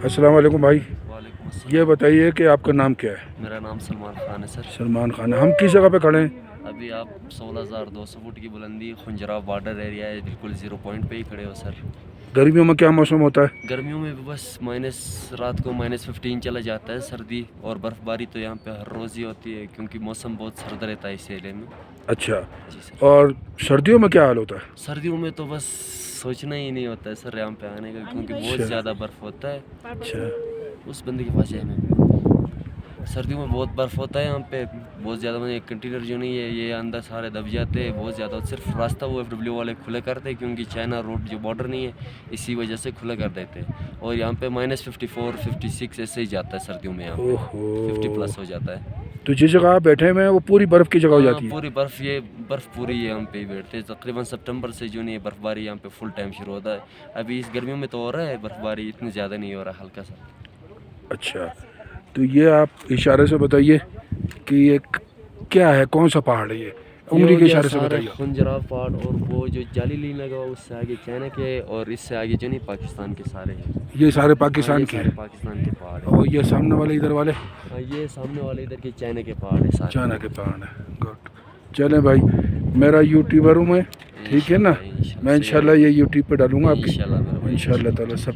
السلام علیکم بھائی. وعلیکم السلام. یہ بتائیے کہ آپ کا نام کیا ہے؟ میرا نام سلمان خان ہے سر. سلمان خان. ہم کس جگہ پہ کھڑے ہیں؟ ابھی آپ 16,200 فٹ کی بلندی خنجراب بارڈر ایریا ہے, بالکل زیرو پوائنٹ پہ ہی کھڑے ہو سر. گرمیوں میں کیا موسم ہوتا ہے؟ گرمیوں میں بھی بس رات کو -15 چلا جاتا ہے سردی, اور برف باری تو یہاں پہ ہر روز ہی ہوتی ہے کیونکہ موسم بہت سرد رہتا ہے اس ایریا میں. اچھا. جی سر. اور سردیوں میں کیا حال ہوتا ہے؟ سردیوں میں تو بس سوچنا ہی نہیں ہوتا ہے سر یہاں پہ آنے کا, کیونکہ بہت زیادہ برف ہوتا ہے. اچھا. اس بندے کے پاس جائے میں. سردیوں میں بہت برف ہوتا ہے یہاں پہ بہت زیادہ. ایک کنٹینر جو نہیں ہے یہ اندر سارے دب جاتے ہیں بہت زیادہ. صرف راستہ وہ FW والے کھلے کرتے ہیں کیونکہ چائنا روڈ جو بارڈر نہیں ہے اسی وجہ سے کھلا کر دیتے ہیں. اور یہاں پہ -54 56 ایسے ہی جاتا ہے سردیوں میں, یہاں پہ 50+ ہو جاتا ہے. تو جس جگہ آپ بیٹھے ہوئے ہیں وہ پوری برف کی جگہ ہو جاتی ہے؟ پوری برف, یہ برف پوری یہاں پہ ہی بیٹھتے ہیں. تقریباً سپٹمبر سے جو نہیں ہے برف باری یہاں پہ فل ٹائم شروع ہوتا ہے. ابھی اس گرمیوں میں تو ہو رہا ہے برف باری, اتنی زیادہ نہیں ہو رہا, ہلکا سا. اچھا. تو یہ آپ اشارے سے بتائیے کہ یہ کیا ہے, کون سا پہاڑ ہے یہ؟ انگلی کے اشارے سے بتائیے. خنجراب پہاڑ, اور وہ جو جالی لین لگا ہوا اس سے آگے چائنا کے, اور اس سے آگے جو نہیں پاکستان کے سارے ہیں. یہ سارے پاکستان یہ کے سارے ہیں؟ پاکستان کے پہاڑ ہیں. اور یہ سامنے والے ادھر والے؟ یہ سامنے والے ادھر کے چائنا کے پہاڑ ہیں سارے. چائنا کے پہاڑ ہیں. گڈ. چلیں بھائی, میرا یوٹیوبر ہوں میں, ٹھیک ہے نا. میں انشاءاللہ یہ یوٹیوب پہ ڈالوں گا آپ کی انشاءاللہ میرا بھائی. انشاءاللہ تعالیٰ. سب